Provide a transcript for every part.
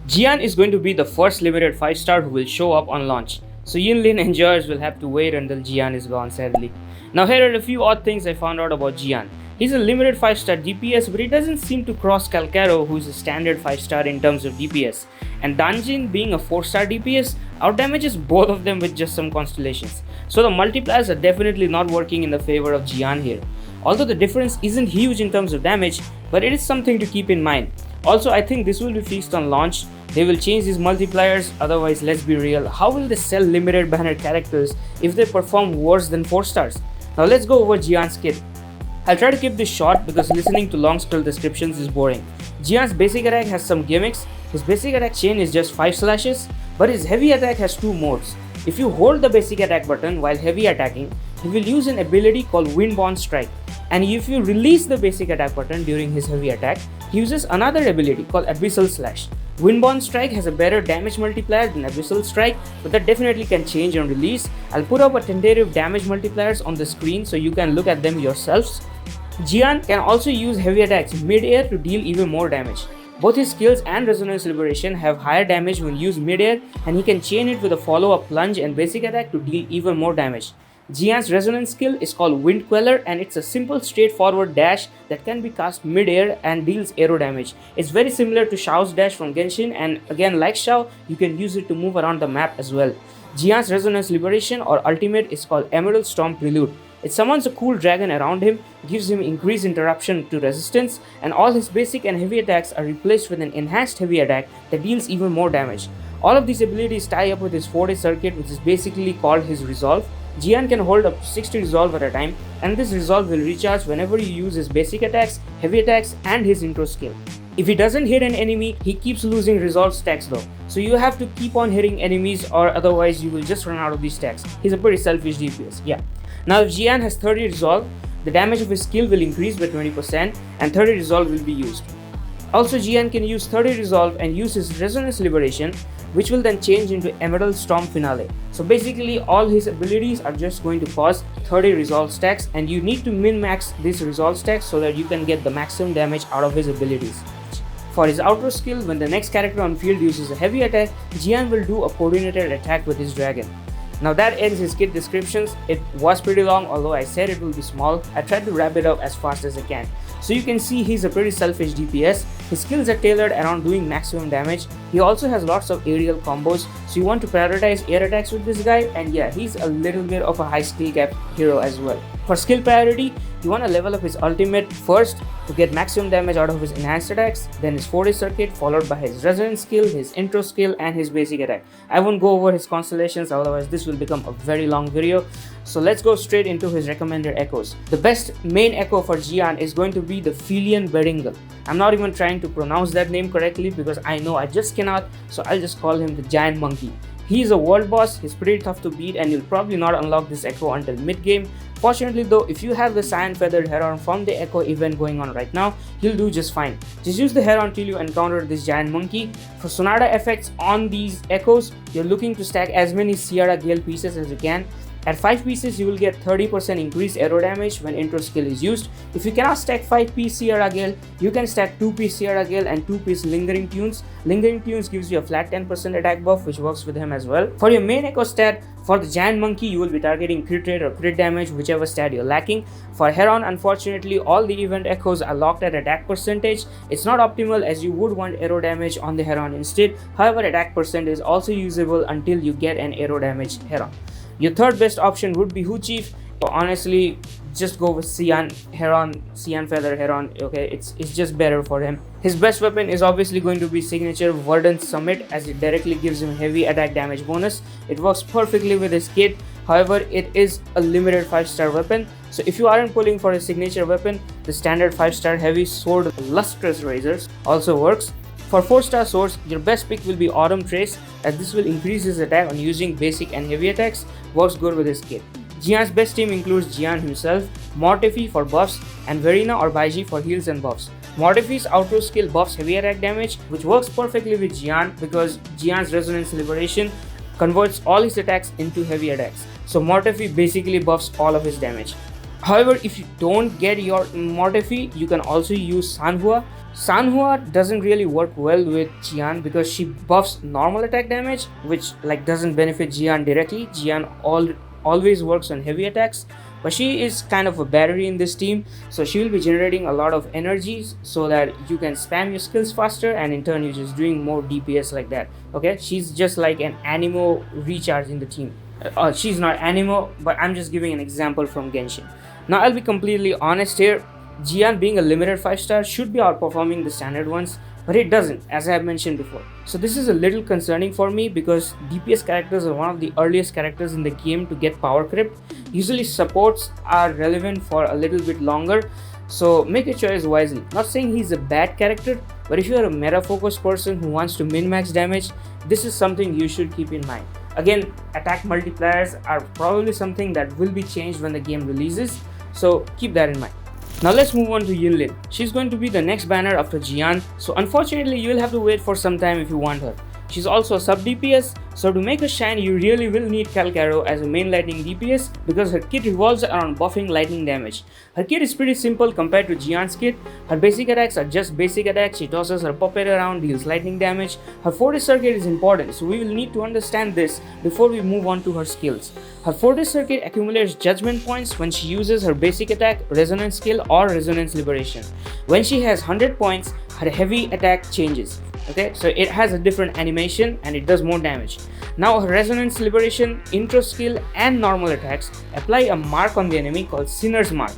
Jian is going to be the first limited 5-star who will show up on launch, so Yinlin enjoyers will have to wait until Jian is gone sadly. Now here are a few odd things I found out about Jian. He's a limited 5-star DPS, but he doesn't seem to cross Calcaro, who is a standard 5-star in terms of DPS. And Danjin, being a 4-star DPS, outdamages both of them with just some constellations. So the multipliers are definitely not working in the favor of Jian here. Although the difference isn't huge in terms of damage, but it is something to keep in mind. Also, I think this will be fixed on launch. They will change these multipliers, otherwise let's be real, how will they sell limited banner characters if they perform worse than 4 stars? Now let's go over Jian's kit. I'll try to keep this short because listening to long spell descriptions is boring. Jian's basic attack has some gimmicks. His basic attack chain is just 5 slashes, but his heavy attack has 2 modes. If you hold the basic attack button while heavy attacking, he will use an ability called Windborne Strike. And if you release the basic attack button during his heavy attack, he uses another ability called Abyssal Slash. Windborne Strike has a better damage multiplier than Abyssal Strike, but that definitely can change on release. I'll put up a tentative damage multipliers on the screen so you can look at them yourselves. Jian can also use heavy attacks mid-air to deal even more damage. Both his skills and Resonance Liberation have higher damage when used mid-air, and he can chain it with a follow-up plunge and basic attack to deal even more damage. Jian's resonance skill is called Wind Queller, and it's a simple straightforward dash that can be cast mid-air and deals arrow damage. It's very similar to Xiao's dash from Genshin, and again like Xiao, you can use it to move around the map as well. Jian's Resonance Liberation or ultimate is called Emerald Storm Prelude. It summons a cool dragon around him, gives him increased interruption to resistance, and all his basic and heavy attacks are replaced with an enhanced heavy attack that deals even more damage. All of these abilities tie up with his 4-day circuit, which is basically called his resolve. Jian can hold up to 60 resolve at a time, and this resolve will recharge whenever you use his basic attacks, heavy attacks, and his intro skill. If he doesn't hit an enemy, he keeps losing resolve stacks though, so you have to keep on hitting enemies or otherwise you will just run out of these stacks. He's a pretty selfish DPS, yeah. Now if Jian has 30 resolve, the damage of his skill will increase by 20% and 30 resolve will be used. Also, Jian can use 30 resolve and use his Resonance Liberation, which will then change into Emerald Storm Finale. So basically all his abilities are just going to cause 30 resolve stacks, and you need to min-max these resolve stacks so that you can get the maximum damage out of his abilities. For his outro skill, when the next character on field uses a heavy attack, Jian will do a coordinated attack with his dragon. Now that ends his kit descriptions. It was pretty long, although I said it will be small. I tried to wrap it up as fast as I can. So you can see he's a pretty selfish DPS. His skills are tailored around doing maximum damage. He also has lots of aerial combos, so you want to prioritize air attacks with this guy, and yeah, he's a little bit of a high skill cap hero as well. For skill priority, you want to level up his ultimate first to get maximum damage out of his enhanced attacks, then his 4-day circuit followed by his resonance skill, his intro skill, and his basic attack. I won't go over his constellations, otherwise this will become a very long video. So let's go straight into his recommended echoes. The best main echo for Jian is going to be the Felian Beringal. I'm not even trying to pronounce that name correctly because I know I just cannot, so I'll just call him the Giant Monkey. He's a world boss, he's pretty tough to beat, and you'll probably not unlock this echo until mid-game. Fortunately though, if you have the Cyan Feathered Heron from the echo event going on right now, you'll do just fine. Just use the Heron till you encounter this Giant Monkey. For Sonata effects on these echoes, you're looking to stack as many Sierra Gale pieces as you can. At 5 pieces, you will get 30% increased arrow damage when intro skill is used. If you cannot stack 5-piece Sierra Gale, you can stack 2-piece Sierra Gale and 2-piece Lingering Tunes. Lingering Tunes gives you a flat 10% attack buff, which works with him as well. For your main echo stat, for the Giant Monkey, you will be targeting crit rate or crit damage, whichever stat you're lacking. For Heron, unfortunately, all the event echoes are locked at attack percentage. It's not optimal as you would want arrow damage on the Heron instead. However, attack percent is also usable until you get an arrow damage Heron. Your third best option would be Hu Chief, but honestly, just go with Cyan Feather Heron, okay, it's just better for him. His best weapon is obviously going to be signature Verdant Summit, as it directly gives him heavy attack damage bonus. It works perfectly with his kit, however, it is a limited 5-star weapon, so if you aren't pulling for his signature weapon, the standard 5-star heavy sword Lustrous Razors also works. For 4-star swords, your best pick will be Autumn Trace, as this will increase his attack on using basic and heavy attacks, works good with his kit. Jian's best team includes Jian himself, Mortefi for buffs, and Verina or Baiji for heals and buffs. Mortefi's outro skill buffs heavy attack damage, which works perfectly with Jian because Jian's Resonance Liberation converts all his attacks into heavy attacks. So Mortefi basically buffs all of his damage. However, if you don't get your Mortefi, you can also use Sanhua. Sanhua doesn't really work well with Jian because she buffs normal attack damage, which like doesn't benefit Jian directly. Jian always works on heavy attacks, but she is kind of a battery in this team, so she will be generating a lot of energies so that you can spam your skills faster, and in turn you're just doing more DPS like that. Okay, she's just like an Anemo recharge in the team. She's not Anemo, but I'm just giving an example from Genshin. Now I'll be completely honest here. Jian being a limited 5-star should be outperforming the standard ones, but it doesn't, as I have mentioned before. So this is a little concerning for me because DPS characters are one of the earliest characters in the game to get power creep. Usually supports are relevant for a little bit longer, so make your choice wisely. Not saying he's a bad character, but if you are a meta focused person who wants to min-max damage, this is something you should keep in mind. Again, attack multipliers are probably something that will be changed when the game releases, so keep that in mind. Now let's move on to Yunlin. She's going to be the next banner after Jian, so unfortunately you will have to wait for some time if you want her. She's also a sub DPS, so to make her shine you really will need Calcaro as a main lightning DPS because her kit revolves around buffing lightning damage. Her kit is pretty simple compared to Jian's kit. Her basic attacks are just basic attacks. She tosses her puppet around, deals lightning damage. Her Fortis circuit is important, so we will need to understand this before we move on to her skills. Her Fortis circuit accumulates judgment points when she uses her basic attack, resonance skill or resonance liberation. When she has 100 points, her heavy attack changes. Okay, so it has a different animation and it does more damage. Now her resonance liberation, intro skill and normal attacks apply a mark on the enemy called Sinner's Mark.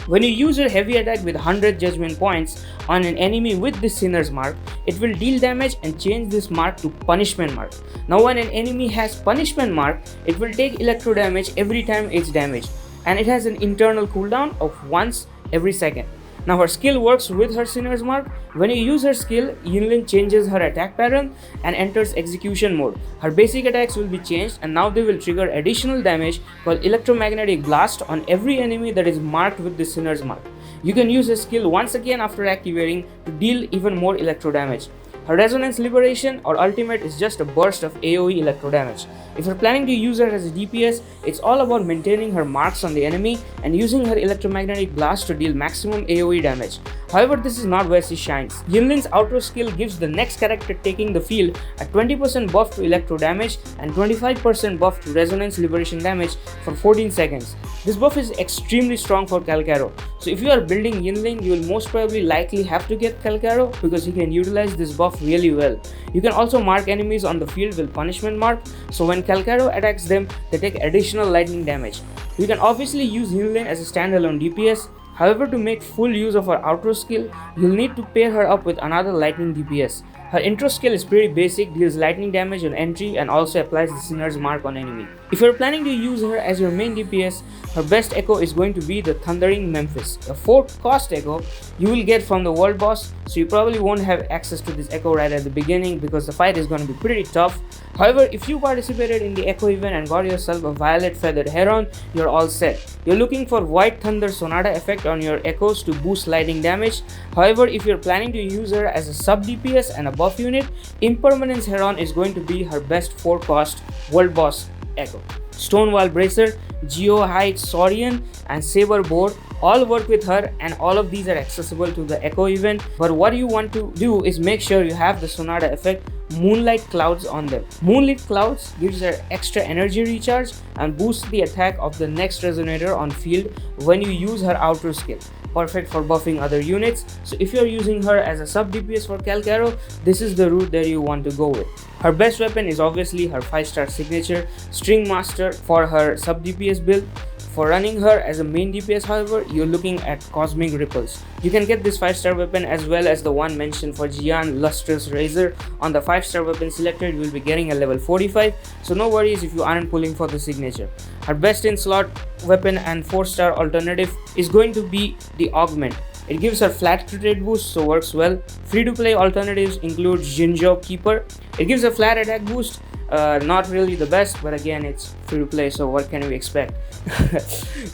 When you use your heavy attack with 100 judgment points on an enemy with this Sinner's Mark, it will deal damage and change this mark to Punishment Mark. Now when an enemy has Punishment Mark, it will take electro damage every time it's damaged, and it has an internal cooldown of once every second. Now her skill works with her Sinner's Mark. When you use her skill, Yunlin changes her attack pattern and enters execution mode. Her basic attacks will be changed and now they will trigger additional damage called Electromagnetic Blast on every enemy that is marked with the Sinner's Mark. You can use her skill once again after activating to deal even more electro damage. Her Resonance Liberation or Ultimate is just a burst of AoE electro damage. If you're planning to use her as a DPS, it's all about maintaining her marks on the enemy and using her Electromagnetic Blast to deal maximum AoE damage. However, this is not where she shines. Yunlin's outro skill gives the next character taking the field a 20% buff to electro damage and 25% buff to Resonance Liberation damage for 14 seconds. This buff is extremely strong for Calcaro. So if you are building Yunlin, you will most probably likely have to get Calcaro because he can utilize this buff really well. You can also mark enemies on the field with Punishment Mark, so when Calcaro attacks them, they take additional lightning damage. You can obviously use Yunlin as a standalone DPS. However, to make full use of her outro skill, you'll need to pair her up with another lightning DPS. Her intro skill is pretty basic, deals lightning damage on entry and also applies the Sinner's Mark on enemy. If you're planning to use her as your main DPS, her best echo is going to be the Thundering Memphis, a 4th cost echo you will get from the world boss, so you probably won't have access to this echo right at the beginning because the fight is going to be pretty tough. However, if you participated in the echo event and got yourself a Violet Feathered Heron, you're all set. You're looking for White Thunder Sonata effect on your echoes to boost lightning damage. However, if you're planning to use her as a sub DPS and a buff unit, Impermanence Heron is going to be her best 4 cost world boss echo. Stonewall Bracer, Geohide Saurian and Saber Boar all work with her, and all of these are accessible to the echo event. But what you want to do is make sure you have the Sonata effect Moonlight Clouds on them. Moonlit Clouds gives her extra energy recharge and boosts the attack of the next resonator on field when you use her outer skill. Perfect for buffing other units. So if you're using her as a sub DPS for Calcaro, this is the route that you want to go with. Her best weapon is obviously her 5-star signature String Master for her sub DPS build. For running her as a main DPS, however, you're looking at Cosmic Ripples. You can get this 5-star weapon as well as the one mentioned for Jian, Lustrous Razor. On the 5-star weapon selected, you will be getting a level 45, so no worries if you aren't pulling for the signature. Her best in slot weapon and 4-star alternative is going to be the Augment. It gives her flat crit rate boost, so works well. Free to play alternatives include Jinzhou Keeper. It gives a flat attack boost. Not really the best, but again it's free to play, so what can we expect?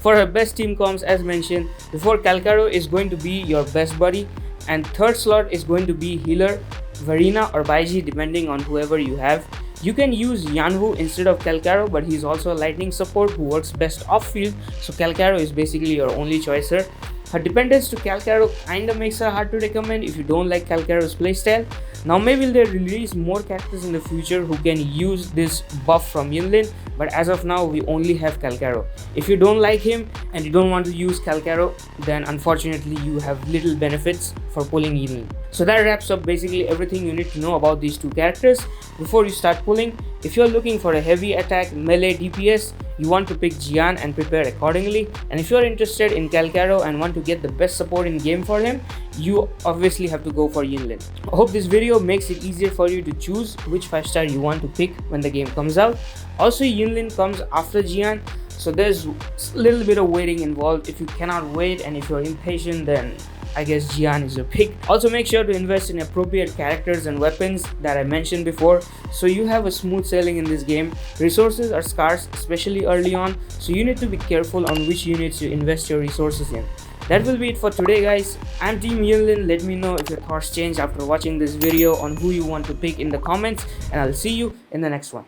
For her best team comps, as mentioned before, Calcaro is going to be your best buddy, and 3rd slot is going to be healer, Varina or Baiji depending on whoever you have. You can use Yanwu instead of Calcaro, but he's also a lightning support who works best off field, so Calcaro is basically your only choice here. Her dependence to Calcaro kinda makes her hard to recommend if you don't like Calcaro's playstyle. Now maybe they'll release more characters in the future who can use this buff from Yunlin, but as of now we only have Calcaro. If you don't like him and you don't want to use Calcaro, then unfortunately you have little benefits for pulling Yunlin. So that wraps up basically everything you need to know about these two characters. Before you start pulling, if you're looking for a heavy attack melee DPS, you want to pick Jian and prepare accordingly. And if you're interested in Calcaro and want to get the best support in game for him, you obviously have to go for Yunlin. I hope this video makes it easier for you to choose which 5-star you want to pick when the game comes out. Also, Yunlin comes after Jian, so there's a little bit of waiting involved. If you cannot wait and if you're impatient, then I guess Jian is your pick. Also, make sure to invest in appropriate characters and weapons that I mentioned before, so you have a smooth sailing in this game. Resources are scarce, especially early on, so you need to be careful on which units you invest your resources in. That will be it for today, guys. I'm Team Yunlin. Let me know if your thoughts change after watching this video on who you want to pick in the comments, and I'll see you in the next one.